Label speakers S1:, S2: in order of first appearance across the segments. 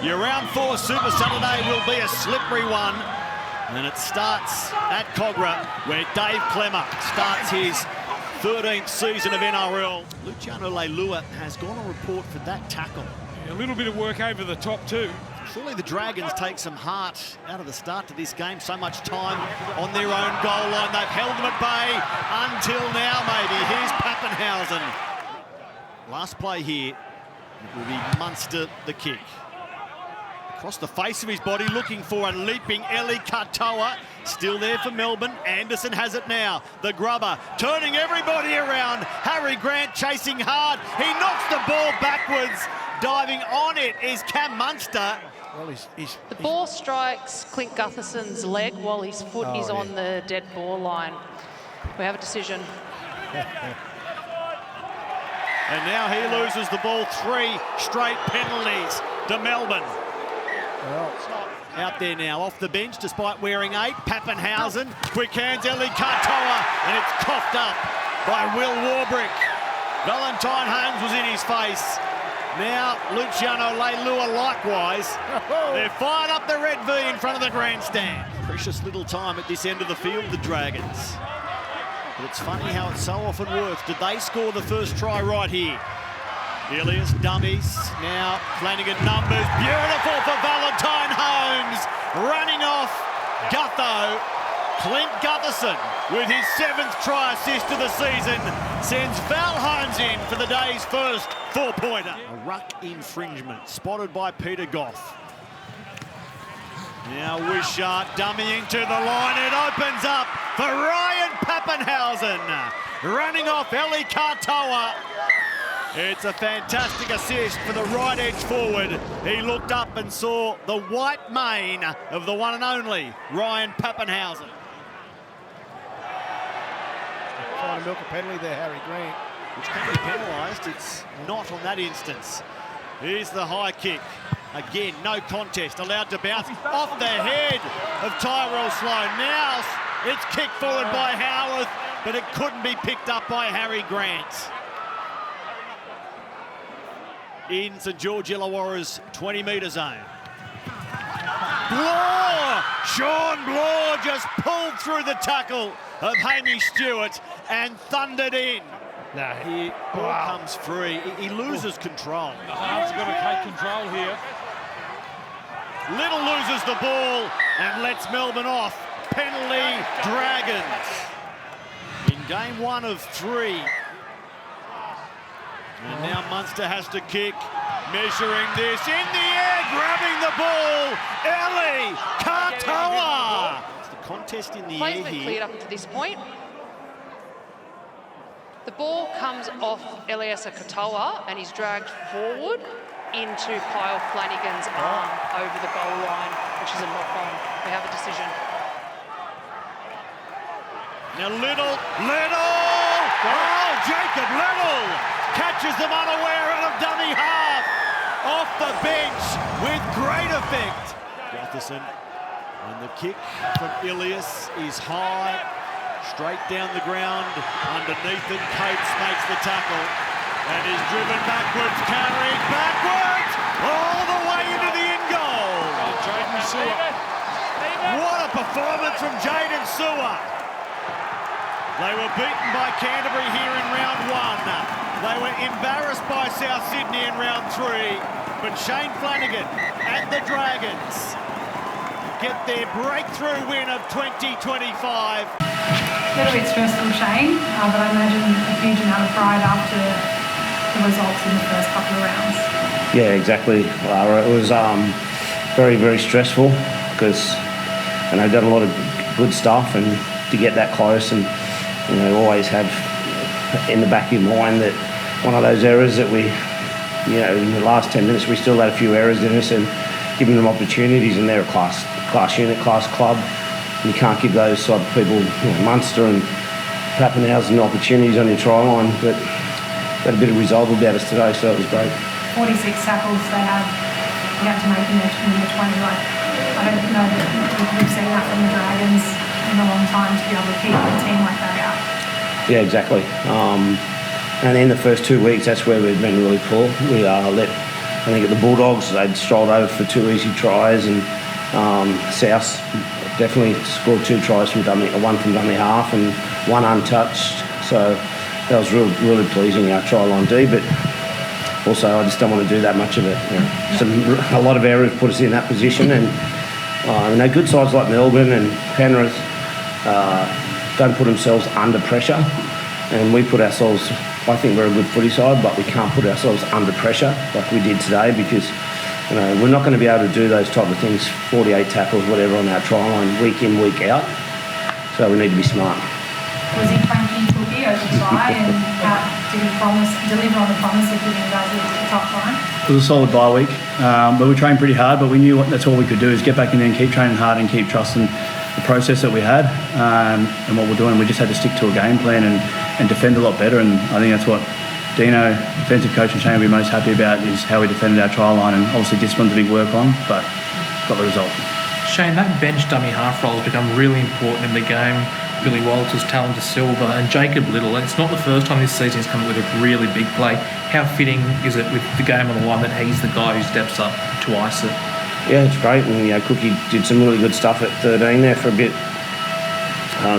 S1: Your round 4 Super Saturday will be a slippery one. And it starts at Cogra, where Dave Clemmer starts his 13th season of NRL. Luciano Leilua has gone on report for that tackle.
S2: A little bit of work over the top too.
S1: Surely the Dragons take some heart out of the start to this game. So much time on their own goal line. They've held them at bay until now, maybe. Here's Pappenhausen. Last play here. It will be Munster the kick. Across the face of his body, looking for a leaping Eli Katoa. Still there for Melbourne. Anderson has it now. The grubber turning everybody around. Harry Grant chasing hard. He knocks the ball backwards. Diving on it is Cam Munster.
S3: Well,
S4: the ball strikes Clint Gutherson's leg while his foot is on the dead ball line. We have a decision.
S1: And now he loses the ball. 3 straight penalties to Melbourne.
S3: Well,
S1: out there now, off the bench, despite wearing 8. Pappenhausen, quick hands, Eli Katoa, and it's coughed up by Will Warbrick. Valentine Holmes was in his face. Now, Luciano Leilua likewise. They're fired up the red V in front of the grandstand. Precious little time at this end of the field, the Dragons. But it's funny how it so often works. Did they score the first try right here? Ilias dummies. Now Flanagan numbers. Beautiful for Valentine Holmes. Running off Gutho. Clint Gutherson with his 7th try assist of the season sends Val Holmes in for the day's first 4-pointer. A ruck infringement spotted by Peter Goff. Now Wishart dummying to the line. It opens up for Ryan Pappenhausen. Running off Eli Katoa. It's a fantastic assist for the right edge forward. He looked up and saw the white mane of the one and only Ryan Pappenhausen.
S3: trying to milk a penalty there, Harry Grant.
S1: Which can be penalised. It's not on that instance. Here's the high kick. Again, no contest. Allowed to bounce off the head of Tyrell Sloan. Now it's kicked forward by Howarth, but it couldn't be picked up by Harry Grant. In St George Illawarra's 20-metre zone. Blore! Sean Blore just pulled through the tackle of Hamish Stewart and thundered in. Here, ball comes free. He loses control.
S2: The half's got to take control here.
S1: Little loses the ball and lets Melbourne off. Penalty, Dragons. In game 1 of 3. And now Munster has to kick. Measuring this in the air, grabbing the ball. Eli Katoa. It's the contest in the air here.
S4: Cleared up to this point. The ball comes off Eliasa Katoa and he's dragged forward into Kyle Flanagan's arm over the goal line, which is a knock-on. We have a decision.
S1: Now Little! Oh, Jacob Little catches them unaware out of dummy half. Off the bench with great effect. Gutherson, and the kick from Ilias is high. Straight down the ground, underneath it, Coates makes the tackle and is driven backwards, carried backwards, all the way into the in goal.
S2: Jaden Sewer.
S1: What a performance from Jaden Sewer. They were beaten by Canterbury here in round 1. They were embarrassed by South Sydney in round 3, but Shane Flanagan and the Dragons get their breakthrough win of 2025.
S5: A little bit stressful, Shane, but I imagine a huge amount of pride after the results in the first couple of rounds.
S6: Yeah, exactly, Lara. It was very, very stressful because I've done a lot of good stuff, and to get that close, and always have in the back of your mind that one of those errors that we, in the last 10 minutes we still had a few errors in us, and giving them opportunities, and they're a class unit, class club. You can't give those sort of people, Munster and Pappenhausen, opportunities on your try line, but got a bit of resolve about us today, so it was great.
S5: 46 tackles they had to make in the 20. I don't know that we've seen that from the Dragons in a long time, to be able to keep a team like that out.
S6: Yeah, exactly. And in the first 2 weeks, that's where we've been really poor. We let I think at the Bulldogs they'd strolled over for 2 easy tries, and South definitely scored 2 tries from dummy, one from dummy half and one untouched. So that was really pleasing, our try line D. But also I just don't want to do that much of it. A lot of errors put us in that position, and good sides like Melbourne and Penrith don't put themselves under pressure, and we put ourselves. I think we're a good footy side, but we can't put ourselves under pressure like we did today, because we're not going to be able to do those type of things, 48 tackles, whatever, on our try line week in, week out. So we need to be smart.
S5: Was he cranky cookie over try, and did he deliver on the promise of giving you guys a tough line?
S7: It was a solid bye week, but we trained pretty hard, but we knew that's all we could do is get back in there and keep training hard and keep trusting the process that we had and what we're doing. We just had to stick to a game plan and defend a lot better, and I think that's what Dino, defensive coach, and Shane will be most happy about, is how we defended our try line, and obviously discipline's a big work on, but got the result.
S8: Shane, that bench dummy half role has become really important in the game. Billy Walters, Talon Silva and Jacob Little. It's not the first time this season he's come up with a really big play. How fitting is it with the game on the line that he's the guy who steps up to ice it?
S6: Yeah, it's great, and Cookie did some really good stuff at 13 there for a bit,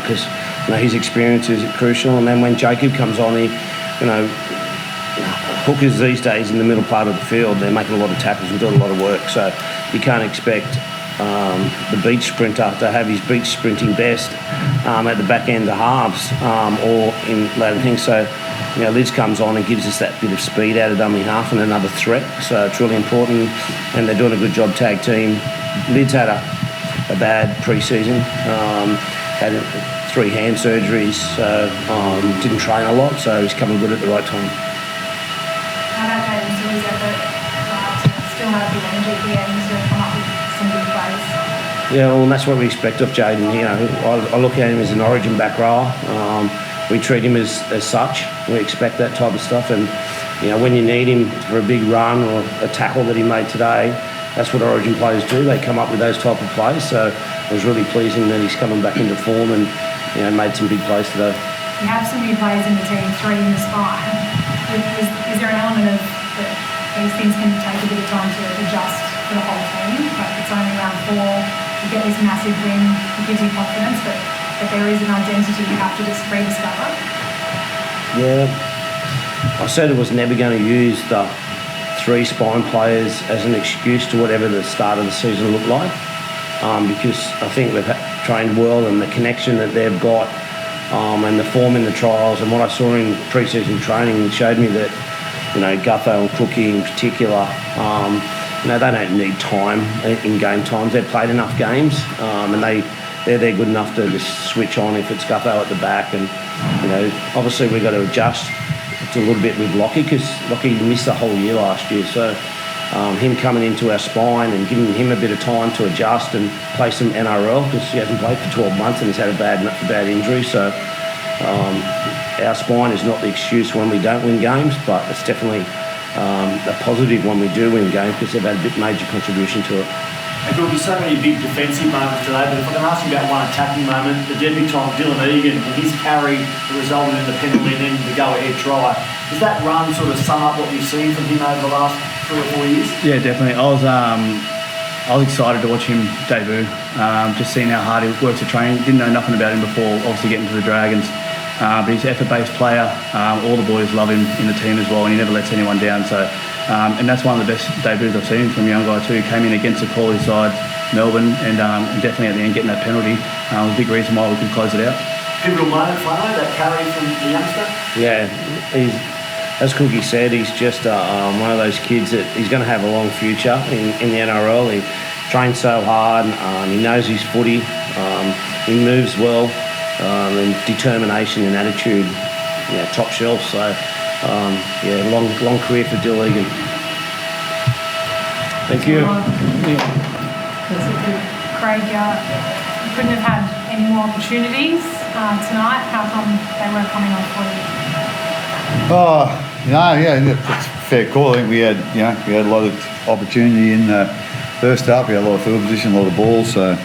S6: because his experience is crucial. And then when Jacob comes on, hookers these days in the middle part of the field, they're making a lot of tackles and doing a lot of work. So you can't expect the beach sprinter to have his beach sprinting best at the back end of halves or in later things. So Liz comes on and gives us that bit of speed out of dummy half and another threat. So it's really important, and they're doing a good job tag team. Liz had a bad pre-season, had 3 hand surgeries, so didn't train a lot, so he's coming good at the right time.
S5: How about Jaden Silly's effort? Still have the energy at the end to come up with some good plays?
S6: Yeah, well, and that's what we expect of Jaden. I look at him as an origin back rower. We treat him as such. We expect that type of stuff, and when you need him for a big run or a tackle that he made today, that's what origin players do. They come up with those type of plays. So it was really pleasing that he's coming back into form and made some big plays today.
S5: You have some new players in the team, 3 in the spine. Is there an element of that these things can take a bit of time to adjust for the whole team? Like, it's only round 4, you get this massive win, it gives you confidence, but there is an identity you have to just rediscover. Yeah,
S6: I said I was never going to use the 3 spine players as an excuse to whatever the start of the season looked like, because I think we've trained well, and the connection that they've got and the form in the trials and what I saw in pre-season training showed me that Gutho and Cookie in particular, they don't need time in game times. They've played enough games, and they're good enough to just switch on if it's Gutho at the back. And obviously we've got to adjust a little bit with Lockie, because Lockie missed the whole year last year. So him coming into our spine and giving him a bit of time to adjust and play some NRL, because he hasn't played for 12 months and he's had a bad injury. So our spine is not the excuse when we don't win games, but it's definitely a positive when we do win games, because they've had a bit major contribution to it.
S9: There will be so many big defensive moments today, but if I can ask you about one attacking moment, the debutante Dylan Egan and his carry that resulted in the penalty and then the go-ahead try. Does that run sort of sum up what you've seen from him over the last 3 or 4 years?
S7: Yeah, definitely. I was excited to watch him debut, just seeing how hard he works at training. Didn't know nothing about him before, obviously getting to the Dragons. But he's an effort-based player. All the boys love him in the team as well, and he never lets anyone down. So, and that's one of the best debuts I've seen from a young guy too. He came in against a quality side, Melbourne, and definitely at the end getting that penalty was a big reason why we could close it out.
S9: Pivotal moment, Flano, that carry from the youngster?
S6: Yeah, as Cookie said, he's just one of those kids that he's going to have a long future in the NRL. He trains so hard, he knows his footy, he moves well, and determination and attitude, top shelf. So, long career for Dill Egan. Thank you.
S5: Craig, you couldn't have had any more opportunities tonight. How come they weren't coming on for you?
S10: It's a fair call. I think we had a lot of opportunity in the first half. We had a lot of field position, a lot of balls. So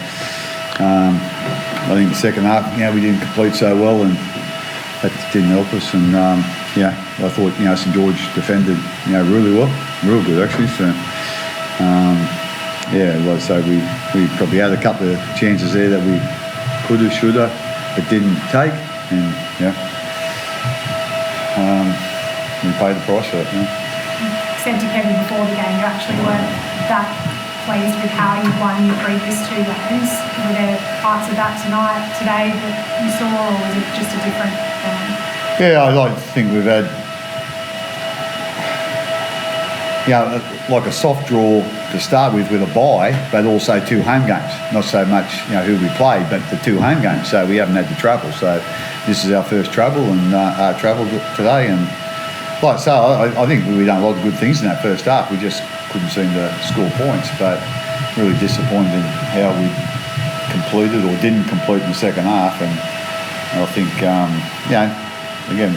S10: I think the second half, we didn't complete so well, and that didn't help us. And I thought St George defended really well, real good actually. So like I say, we probably had a couple of chances there that we could have, should have, but didn't take, and we paid the price for it.
S5: Said to Kevin before the game, you actually weren't that pleased with how you won your previous 2 games. Were there parts of that today that you saw, or was it just a different game?
S10: Yeah, I like to think we've had, like a soft draw to start with a bye, but also 2 home games. Not so much, who we played, but the 2 home games. So we haven't had to travel. So this is our first travel, and travelled today. And like I say, I think we done a lot of good things in that first half. We just couldn't seem to score points, but really disappointed in how we completed or didn't complete in the second half. And I think, again,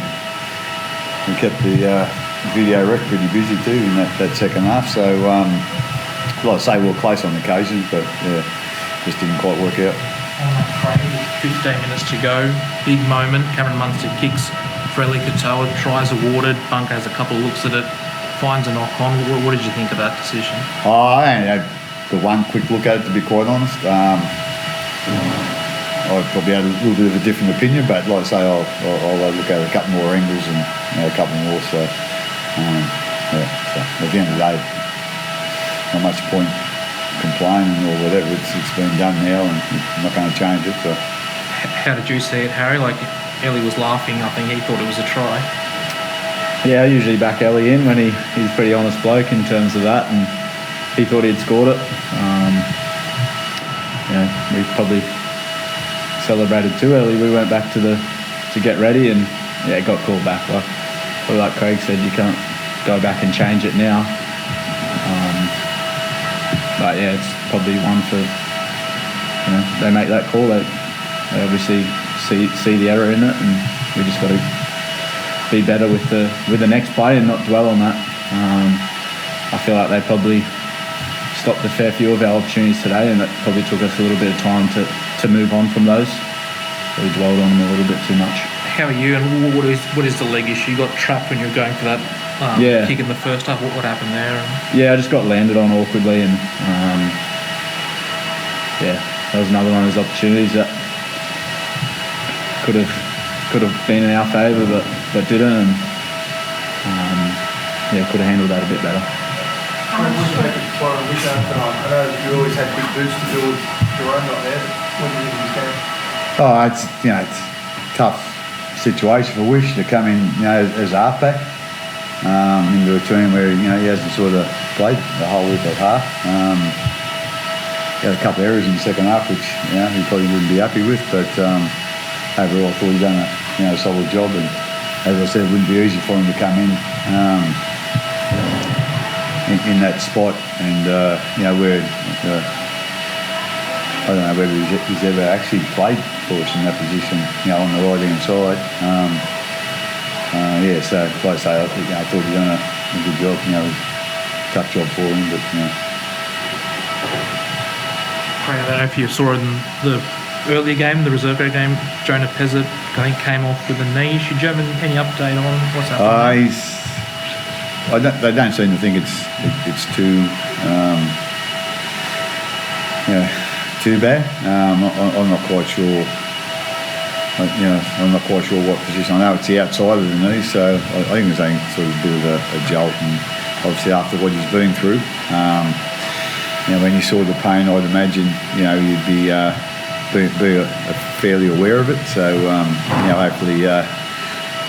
S10: we kept the video ref pretty busy too in that second half. So, like I say, we were close on occasions, but just didn't quite work out.
S8: 15 minutes to go, big moment. Cameron Munster kicks for Eli Katoa, tries awarded. Bunk has a couple of looks at it, finds a knock on. What did you think of that decision?
S10: I only had the one quick look at it, to be quite honest. I probably had a little bit of a different opinion, but like I say, I'll look at a couple more angles and a couple more. So, so at the end of the day, not much point complaining or whatever. It's been done now, and I'm not going to change it. So.
S8: How did you see it, Harry? Like, Ellie was laughing. I think he thought it was a try.
S11: Yeah, I usually back Ellie in when he's a pretty honest bloke in terms of that, and he thought he'd scored it. We probably celebrated too early. We went back to get ready, and it got called back. Like Craig said, you can't go back and change it now. But it's probably one for they make that call. They obviously see the error in it, and we just got to be better with the next play and not dwell on that. I feel like they probably stopped a fair few of our opportunities today, and that probably took us a little bit of time to move on from those. So we dwelled on them a little bit too much.
S8: How are you, and what is the leg issue? You got trapped when you were going for that kick in the first half. What happened there?
S11: Yeah, I just got landed on awkwardly, and that was another one of those opportunities that could have been in our favour, but didn't, and could have handled that a bit better.
S3: What did you make of Warren Wisher tonight? I know you always had big boosts to do with your own not there, but what do you think of his game?
S10: It's a tough situation for Wish to come in, as a halfback into a team where he hasn't sort of played the whole week at half. He had a couple of errors in the second half, which he probably wouldn't be happy with, but overall I thought he'd done a solid job, and as I said, it wouldn't be easy for him to come in that spot, and where I don't know whether he's ever actually played for us in that position, on the right hand side. So like I say, I thought he'd done a good job. Tough job for him, but
S8: I don't know if you saw in the earlier game, the reserve grade game, Jonah Pezzett, I think, came off with a knee issue. Do you have any update on what's happening?
S10: They don't seem to think it's too bad. I'm not quite sure. I'm not quite sure what position. I know it's the outside of the knee, so I think it's only sort of a bit of a jolt, and obviously after what he's been through, when you saw the pain, I'd imagine you'd be fairly aware of it. So hopefully the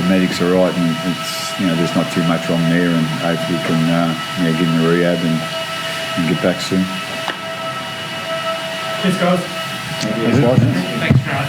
S10: medics are right, and it's there's not too much wrong there, and hopefully we can give him a rehab and get back soon.
S3: Cheers, guys.
S10: Thanks, guys.
S8: Thanks, Grant.